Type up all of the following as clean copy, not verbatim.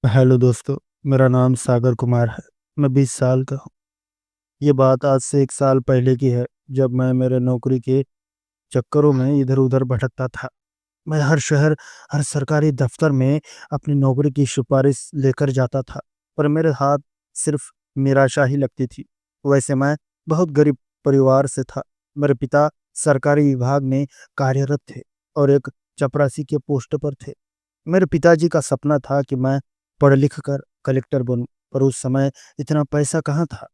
Hello दोस्तों, मेरा नाम सागर कुमार है। मैं 20 साल का हूँ। ये बात आज से 1 साल पहले की है, जब मैं मेरे नौकरी के चक्करों में इधर-उधर भटकता था। मैं हर शहर, हर सरकारी दफ्तर में अपनी नौकरी की सिफ़ारिश लेकर जाता था, पर मेरे हाथ सिर्फ़ निराशा ही लगती थी। वैसे मैं बहुत गरीब परिवार से था। मेरे पिता सरकारी विभाग में कार्यरत थे और एक चपरासी के पोस्ट पर थे। मेरे पिताजी का सपना था कि मैं पढ़ लिख कर कलेक्टर बनूं, पर उस समय इतना पैसा कहाँ था।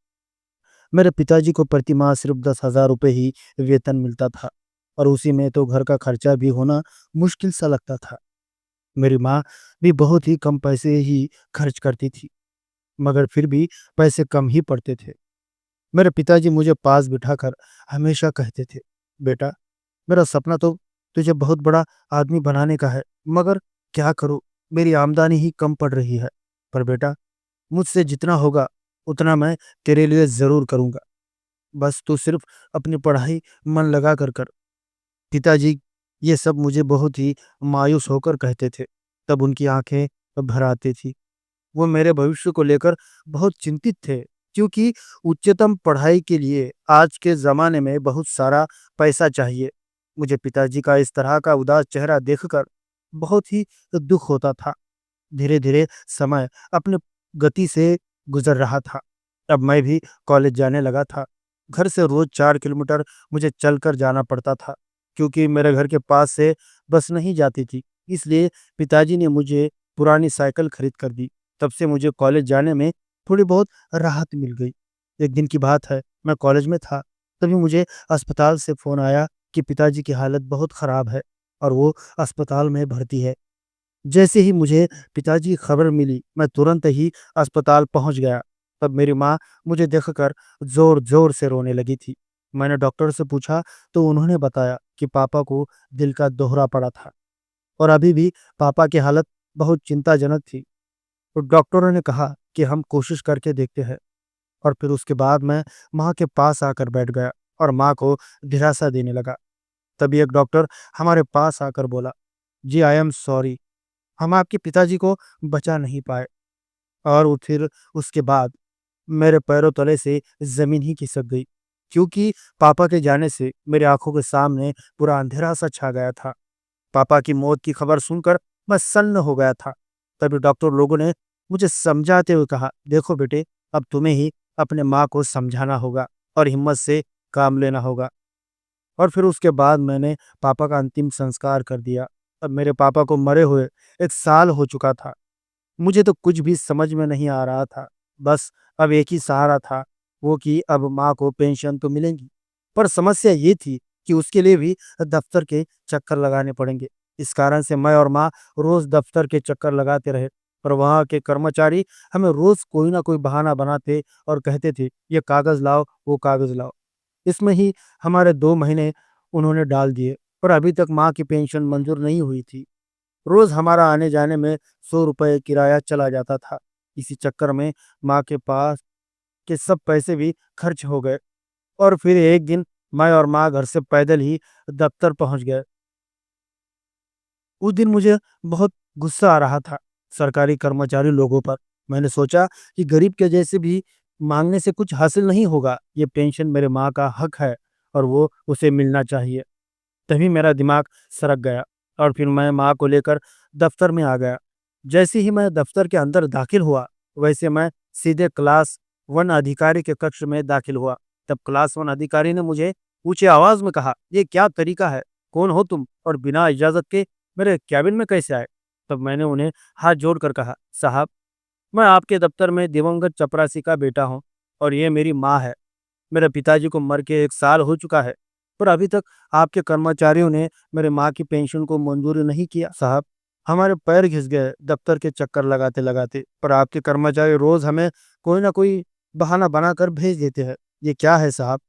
मेरे पिताजी को प्रति माह सिर्फ 10,000 रुपये ही वेतन मिलता था और उसी में तो घर का खर्चा भी होना मुश्किल सा लगता था। मेरी माँ भी बहुत ही कम पैसे ही खर्च करती थी, मगर फिर भी पैसे कम ही पड़ते थे। मेरे पिताजी मुझे पास बिठाकर हमेशा कहते थे, बेटा, मेरा सपना तो तुझे बहुत बड़ा आदमी बनाने का है, मगर क्या करूं, मेरी आमदनी ही कम पड़ रही है। पर बेटा, मुझसे जितना होगा उतना मैं तेरे लिए ज़रूर करूँगा। बस तू सिर्फ़ अपनी पढ़ाई मन लगा कर कर। पिताजी ये सब मुझे बहुत ही मायूस होकर कहते थे। तब उनकी आँखें भर आती थी। वो मेरे भविष्य को लेकर बहुत चिंतित थे, क्योंकि उच्चतम पढ़ाई के लिए आज के ज़माने में बहुत सारा पैसा चाहिए। मुझे पिताजी का इस तरह का उदास चेहरा देखकर बहुत ही दुःख होता था। धीरे-धीरे समय अपने गति से गुज़र रहा था। अब मैं भी कॉलेज जाने लगा था। घर से रोज़ 4 किलोमीटर मुझे चलकर जाना पड़ता था, क्योंकि मेरे घर के पास से बस नहीं जाती थी। इसलिए पिताजी ने मुझे पुरानी साइकिल खरीद कर दी। तब से मुझे कॉलेज जाने में थोड़ी बहुत राहत मिल गई। एक दिन की बात है, मैं कॉलेज में था, तभी मुझे अस्पताल से फ़ोन आया कि पिताजी की हालत बहुत ख़राब है और वो अस्पताल में भर्ती है। जैसे ही मुझे पिताजी की खबर मिली, मैं तुरंत ही अस्पताल पहुंच गया। तब मेरी माँ मुझे देखकर ज़ोर-ज़ोर से रोने लगी थी। मैंने डॉक्टर से पूछा तो उन्होंने बताया कि पापा को दिल का दौरा पड़ा था और अभी भी पापा की हालत बहुत चिंताजनक थी। तो डॉक्टरों ने कहा कि हम कोशिश करके देखते हैं। और फिर उसके बाद मैं माँ के पास आकर बैठ गया और माँ को दिलासा देने लगा। तभी एक डॉक्टर हमारे पास आकर बोला, जी आई एम सॉरी, हम आपके पिताजी को बचा नहीं पाए। और वो फिर उसके बाद मेरे पैरों तले से ज़मीन ही खिसक गई, क्योंकि पापा के जाने से मेरी आँखों के सामने पूरा अंधेरा सा छा गया था। पापा की मौत की खबर सुनकर मैं सन्न हो गया था। तभी डॉक्टर लोगों ने मुझे समझाते हुए कहा, देखो बेटे, अब तुम्हें ही अपने माँ को समझाना होगा और हिम्मत से काम लेना होगा। और फिर उसके बाद मैंने पापा का अंतिम संस्कार कर दिया। अब मेरे पापा को मरे हुए 1 साल हो चुका था। मुझे तो कुछ भी समझ में नहीं आ रहा था। बस अब एक ही सहारा था, वो कि अब माँ को पेंशन तो मिलेंगी। पर समस्या ये थी कि उसके लिए भी दफ्तर के चक्कर लगाने पड़ेंगे। इस कारण से मैं और माँ रोज़ दफ्तर के चक्कर लगाते रहे, पर वहाँ के कर्मचारी हमें रोज़ कोई ना कोई बहाना बनाते और कहते थे, ये कागज़ लाओ, वो कागज़ लाओ। इसमें ही हमारे 2 महीने उन्होंने डाल दिए, पर अभी तक माँ की पेंशन मंज़ूर नहीं हुई थी। रोज़ हमारा आने-जाने में ₹100 किराया चला जाता था। इसी चक्कर में माँ के पास के सब पैसे भी खर्च हो गए और फिर एक दिन मैं और माँ घर से पैदल ही दफ्तर पहुँच गए। उस दिन मुझे बहुत गुस्सा आ रहा था सरकारी कर्मचारी लोगों पर। मैंने सोचा कि गरीब के जैसे भी माँगने से कुछ हासिल नहीं होगा। ये पेंशन मेरे माँ का हक है और वो उसे मिलना चाहिए। तभी मेरा दिमाग सरक गया और फिर मैं माँ को लेकर दफ्तर में आ गया। जैसे ही मैं दफ्तर के अंदर दाखिल हुआ, वैसे मैं सीधे क्लास 1 अधिकारी के कक्ष में दाखिल हुआ। तब क्लास 1 अधिकारी ने मुझे ऊँची आवाज़ में कहा, "ये क्या तरीका है? कौन हो तुम और बिना इजाज़त के मेरे केबिन में कैसे आए?" तब मैंने उन्हें हाथ जोड़कर कहा, "साहब, मैं आपके दफ्तर में दिवंगत चपरासी का बेटा हूँ और ये मेरी माँ है। मेरे पिताजी को मर के 1 साल हो चुका है, पर अभी तक आपके कर्मचारियों ने मेरे माँ की पेंशन को मंज़ूर नहीं किया। साहब, हमारे पैर घिस गए दफ्तर के चक्कर लगाते-लगाते, पर आपके कर्मचारी रोज़ हमें कोई न कोई बहाना बनाकर भेज देते हैं। ये क्या है साहब?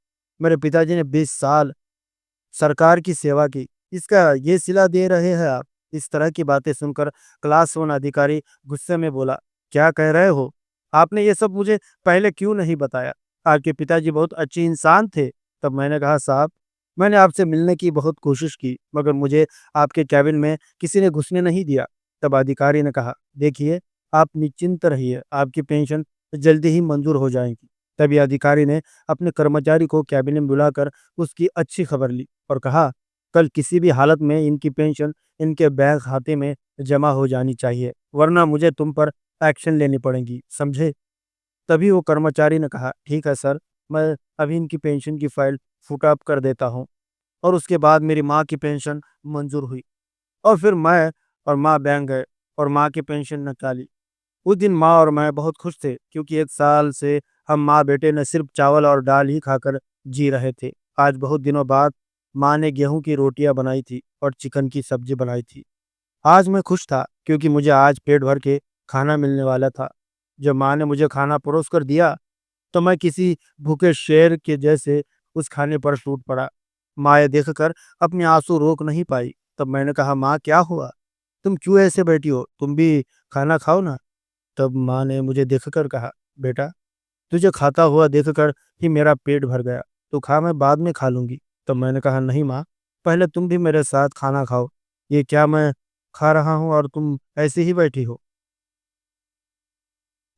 मेरे पिताजी ने 20 साल सरकार की सेवा की, इसका ये सिला दे रहे हैं आप?" इस तरह की बातें सुनकर क्लास 1 अधिकारी गुस्से में बोला, "क्या कह रहे हो? आपने ये सब मुझे पहले क्यों नहीं बताया? आपके पिताजी बहुत अच्छे इंसान थे।" तब मैंने कहा, "साहब, मैंने आपसे मिलने की बहुत कोशिश की, मगर मुझे आपके केबिन में किसी ने घुसने नहीं दिया।" तब अधिकारी ने कहा, "देखिए, आप निश्चिंत रहिए, आपकी पेंशन जल्दी ही मंजूर हो जाएगी। तभी अधिकारी ने अपने कर्मचारी को कैबिन में बुलाकर उसकी अच्छी खबर ली और कहा, कल किसी भी हालत में इनकी पेंशन इनके बैंक खाते में जमा हो जानी चाहिए, वरना मुझे तुम पर एक्शन लेनी पड़ेगी, समझे? तभी वो कर्मचारी ने कहा, ठीक है सर, मैं अभी इनकी पेंशन की फाइल फुटअप कर देता हूँ। और उसके बाद मेरी माँ की पेंशन मंजूर हुई और फिर मैं और माँ बैंक गए और माँ की पेंशन निकाली। उस दिन माँ और मैं बहुत खुश थे क्योंकि 1 साल से हम माँ बेटे ने सिर्फ चावल और दाल ही खाकर जी रहे थे। आज बहुत दिनों बाद माँ ने गेहूं की रोटियां बनाई थी और चिकन की सब्जी बनाई थी। आज मैं खुश था क्योंकि मुझे आज पेट भर के खाना मिलने वाला था। जब माँ ने मुझे खाना परोस कर दिया तो मैं किसी भूखे शेर के जैसे उस खाने पर टूट पड़ा। माँ ये देखकर अपने आंसू रोक नहीं पाई। तब मैंने कहा, माँ क्या हुआ? तुम क्यों ऐसे बैठी हो? तुम भी खाना खाओ ना। तब माँ ने मुझे देखकर कहा, बेटा, तुझे खाता हुआ देखकर ही मेरा पेट भर गया। तू खा, मैं बाद में खा लूंगी। तब मैंने कहा, नहीं माँ, पहले तुम भी मेरे साथ खाना खाओ। ये क्या मैं खा रहा हूँ और तुम ऐसे ही बैठी हो?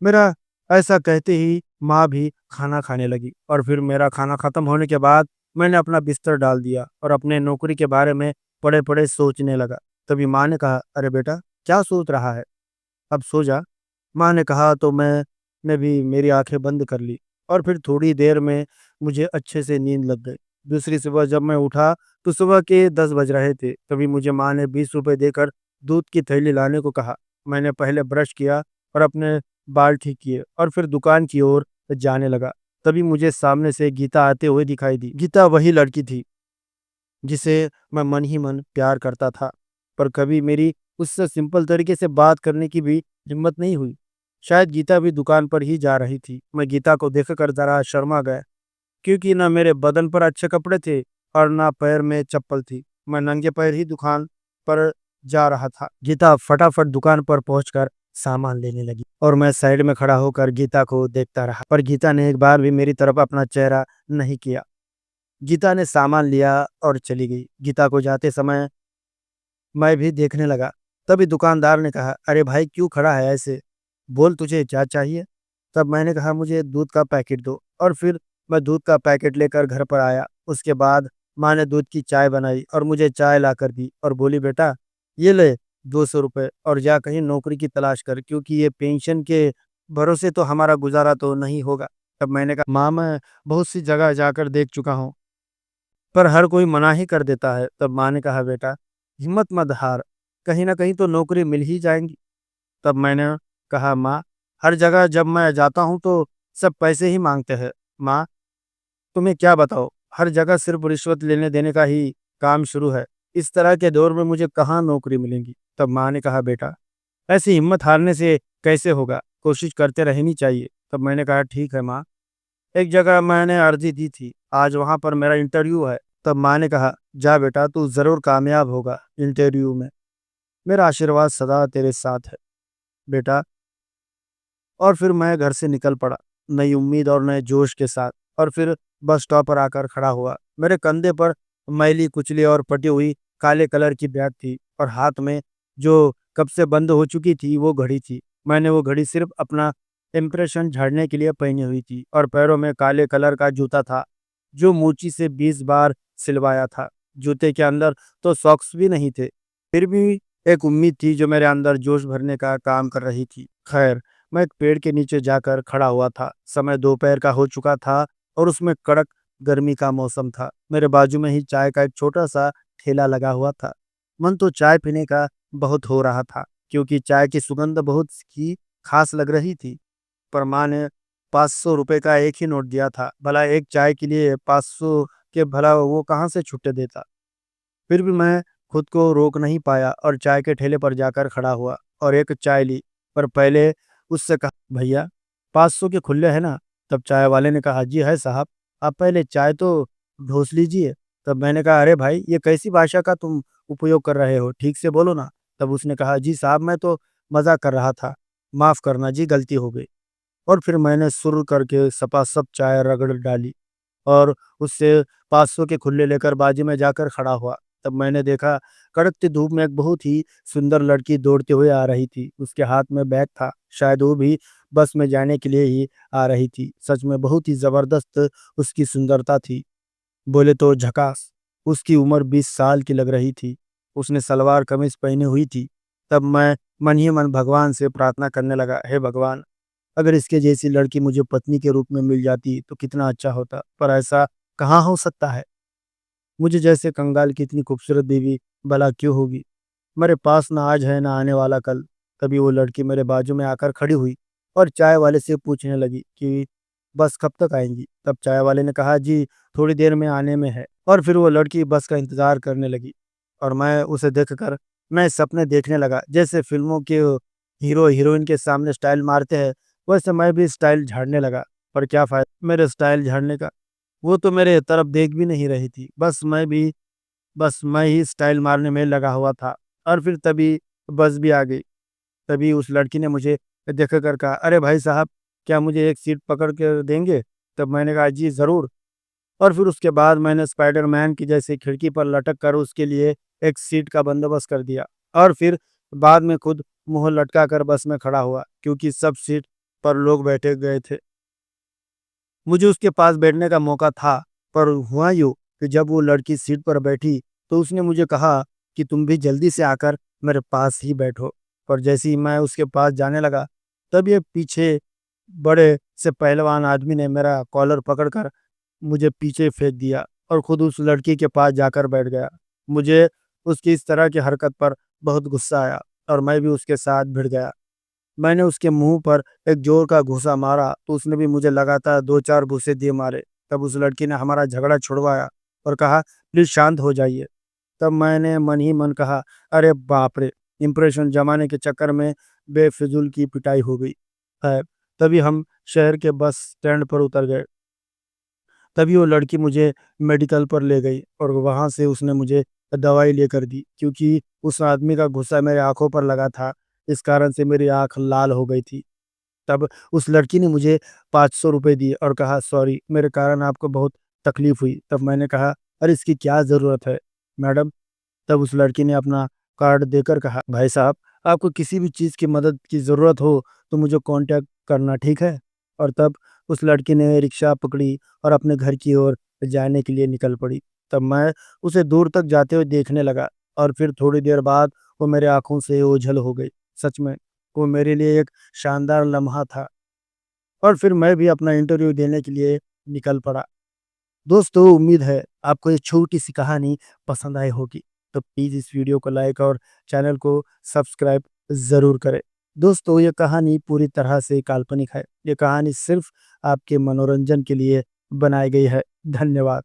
मेरा ऐसा कहते ही माँ भी खाना खाने लगी और फिर मेरा खाना खत्म होने के बाद मैंने अपना बिस्तर डाल दिया और अपने नौकरी के बारे में पड़े-पड़े सोचने लगा। तभी माँ ने कहा, अरे बेटा, क्या सोच रहा है? अब सो जा। माँ ने कहा तो मैंने भी मेरी आंखें बंद कर ली और फिर थोड़ी देर में मुझे अच्छे से नींद लग गई। दूसरी सुबह जब मैं उठा तो सुबह के 10 बज रहे थे। तभी मुझे माँ ने 20 रुपए देकर दूध की थैली लाने को कहा। मैंने पहले ब्रश किया और अपने बाल ठीक किए और फिर दुकान की ओर जाने लगा। तभी मुझे सामने से गीता आते हुए दिखाई दी। गीता वही लड़की थी जिसे मैं मन ही मन प्यार करता था, पर कभी मेरी उससे सिंपल तरीके से बात करने की भी हिम्मत नहीं हुई। शायद गीता भी दुकान पर ही जा रही थी। मैं गीता को देखकर ज़रा शर्मा गया क्योंकि ना मेरे बदन पर अच्छे कपड़े थे और ना पैर में चप्पल थी। मैं नंगे पैर ही दुकान पर जा रहा था। गीता फटाफट दुकान पर पहुंचकर सामान लेने लगी और मैं साइड में खड़ा होकर गीता को देखता रहा, पर गीता ने एक बार भी मेरी तरफ अपना चेहरा नहीं किया। गीता ने सामान लिया और चली गई। गीता को जाते समय मैं भी देखने लगा। तभी दुकानदार ने कहा, अरे भाई, क्यों खड़ा है ऐसे? बोल, तुझे क्या चाहिए? तब मैंने कहा, मुझे दूध का पैकेट दो। और फिर मैं दूध का पैकेट लेकर घर पर आया। उसके बाद माँ ने दूध की चाय बनाई और मुझे चाय ला कर दी और बोली, बेटा, ये ले 200 रुपये और जा कहीं नौकरी की तलाश कर, क्योंकि ये पेंशन के भरोसे तो हमारा गुजारा तो नहीं होगा। तब मैंने कहा, माँ, मैं बहुत सी जगह जाकर देख चुका हूँ, पर हर कोई मना ही कर देता है। तब माँ ने कहा, बेटा, हिम्मत मत हार, कहीं ना कहीं तो नौकरी मिल ही जाएगी। तब मैंने कहा, माँ, हर जगह जब मैं जाता हूँ तो सब पैसे ही मांगते हैं। माँ, तुम्हें क्या बताओ, हर जगह सिर्फ रिश्वत लेने देने का ही काम शुरू है। इस तरह के दौर में मुझे कहाँ नौकरी मिलेगी? तब माँ ने कहा, बेटा, ऐसी हिम्मत हारने से कैसे होगा, कोशिश करते रहनी चाहिए। तब मैंने कहा, ठीक है माँ, एक जगह मैंने अर्जी दी थी, आज वहां पर मेरा इंटरव्यू है। तब माँ ने कहा, जा बेटा, तू जरूर कामयाब होगा इंटरव्यू में। मेरा आशीर्वाद सदा तेरे साथ है बेटा। और फिर मैं घर से निकल पड़ा, नई उम्मीद और नए जोश के साथ। और फिर बस स्टॉप पर आकर खड़ा हुआ। मेरे कंधे पर मैली कुचली और पटी हुई काले कलर की बैग थी और हाथ में जो कब से बंद हो चुकी थी वो घड़ी थी। मैंने वो घड़ी सिर्फ अपना इम्प्रेशन झाड़ने के लिए पहनी हुई थी और पैरों में काले कलर का जूता था जो मूची से 20 बार सिलवाया था। जूते के अंदर तो सॉक्स भी नहीं थे, फिर भी एक उम्मीद थी जो मेरे अंदर जोश भरने का काम कर रही थी। खैर, मैं एक पेड़ के नीचे जाकर खड़ा हुआ था। समय दोपहर का हो चुका था और उसमें कड़क गर्मी का मौसम था। मेरे बाजू में ही चाय का एक छोटा सा ठेला लगा हुआ था। मन तो चाय पीने का बहुत हो रहा था क्योंकि चाय की सुगंध बहुत ही खास लग रही थी। पर माँ ने 500 रुपये का एक ही नोट दिया था। भला एक चाय के लिए 500 के भला वो कहाँ से छुट्टे देता? फिर भी मैं खुद को रोक नहीं पाया और चाय के ठेले पर जाकर खड़ा हुआ और एक चाय ली। पर पहले उससे कहा, भैया, 500 के खुले हैं ना? तब चाय वाले ने कहा, जी है साहब, आप पहले चाय तो ढोस लीजिए। तब मैंने कहा, अरे भाई, ये कैसी भाषा का तुम उपयोग कर रहे हो, ठीक से बोलो ना। तब उसने कहा, जी साहब, मैं तो मजाक कर रहा था, माफ करना जी, गलती हो गई। और फिर मैंने सुर करके सपासप चाय रगड़ डाली और उससे 500 के खुले लेकर बाजी में जाकर खड़ा हुआ। तब मैंने देखा कड़कती धूप में एक बहुत ही सुंदर लड़की दौड़ते हुए आ रही थी। उसके हाथ में बैग था, शायद वो भी बस में जाने के लिए ही आ रही थी। सच में बहुत ही ज़बरदस्त उसकी सुंदरता थी। बोले तो झकास। उसकी उम्र 20 साल की लग रही थी। उसने सलवार कमीज पहनी हुई थी। तब मैं मन ही मन भगवान से प्रार्थना करने लगा, हे भगवान, अगर इसके जैसी लड़की मुझे पत्नी के रूप में मिल जाती तो कितना अच्छा होता, पर ऐसा कहाँ हो सकता है। मुझे जैसे कंगाल की इतनी खूबसूरत बीवी भला क्यों होगी। मेरे पास ना आज है ना आने वाला कल। तभी वो लड़की मेरे बाजू में आकर खड़ी हुई और चाय वाले से पूछने लगी कि बस कब तक आएंगी। तब चाय वाले ने कहा, जी थोड़ी देर में आने में है। और फिर वो लड़की बस का इंतजार करने लगी और मैं उसे देखकर मैं सपने देखने लगा, जैसे फिल्मों के हीरो हीरोइन के सामने स्टाइल मारते हैं, वैसे मैं भी स्टाइल झाड़ने लगा। पर क्या फायदा मेरे स्टाइल झाड़ने का, वो तो मेरे तरफ देख भी नहीं रही थी। बस मैं ही स्टाइल मारने में लगा हुआ था। और फिर तभी बस भी आ गई। तभी उस लड़की ने मुझे देख कर कहा, अरे भाई साहब, क्या मुझे एक सीट पकड़ के देंगे। तब मैंने कहा, जी ज़रूर। और फिर उसके बाद मैंने स्पाइडरमैन की जैसे खिड़की पर लटक कर उसके लिए एक सीट का बंदोबस्त कर दिया। और फिर बाद में खुद मुंह लटका कर बस में खड़ा हुआ, क्योंकि सब सीट पर लोग बैठे गए थे। मुझे उसके पास बैठने का मौका था, पर हुआ यूँ कि जब वो लड़की सीट पर बैठी तो उसने मुझे कहा कि तुम भी जल्दी से आकर मेरे पास ही बैठो। पर जैसे ही मैं उसके पास जाने लगा, तब ये पीछे बड़े से पहलवान आदमी ने मेरा कॉलर पकड़कर मुझे पीछे फेंक दिया और खुद उस लड़की के पास जाकर बैठ गया। मुझे उसकी इस तरह की हरकत पर बहुत गुस्सा आया और मैं भी उसके साथ भिड़ गया। मैंने उसके मुंह पर एक जोर का घूंसा मारा तो उसने भी मुझे लगातार 2-4 घूंसे दिए मारे। तब उस लड़की ने हमारा झगड़ा छुड़वाया और कहा, प्लीज शांत हो जाइए। तब मैंने मन ही मन कहा, अरे बाप रे, इंप्रेशन जमाने के चक्कर में बेफिजूल की पिटाई हो गई है। तभी हम शहर के बस स्टैंड पर उतर गए। तभी वो लड़की मुझे मेडिकल पर ले गई और वहां से उसने मुझे दवाई लेकर दी, क्योंकि उस आदमी का गुस्सा मेरे आंखों पर लगा था। इस कारण से मेरी आंख लाल हो गई थी। तब उस लड़की ने मुझे 500 रुपए दिए और कहा, सॉरी, मेरे कारण आपको बहुत तकलीफ हुई। तब मैंने कहा, अरे इसकी क्या ज़रूरत है मैडम। तब उस लड़की ने अपना कार्ड देकर कहा, भाई साहब, आपको किसी भी चीज़ की मदद की ज़रूरत हो तो मुझे कांटेक्ट करना, ठीक है। और तब उस लड़की ने रिक्शा पकड़ी और अपने घर की ओर जाने के लिए निकल पड़ी। तब मैं उसे दूर तक जाते हुए देखने लगा और फिर थोड़ी देर बाद वो मेरे आंखों से ओझल हो गई। सच में वो मेरे लिए एक शानदार लम्हा था। और फिर मैं भी अपना इंटरव्यू देने के लिए निकल पड़ा। दोस्तों, उम्मीद है आपको ये छोटी-सी कहानी पसंद आई होगी। तो प्लीज़ इस वीडियो को लाइक और चैनल को सब्सक्राइब ज़रूर करें। दोस्तों, ये कहानी पूरी तरह से काल्पनिक है। ये कहानी सिर्फ़ आपके मनोरंजन के लिए बनाई गई है। धन्यवाद।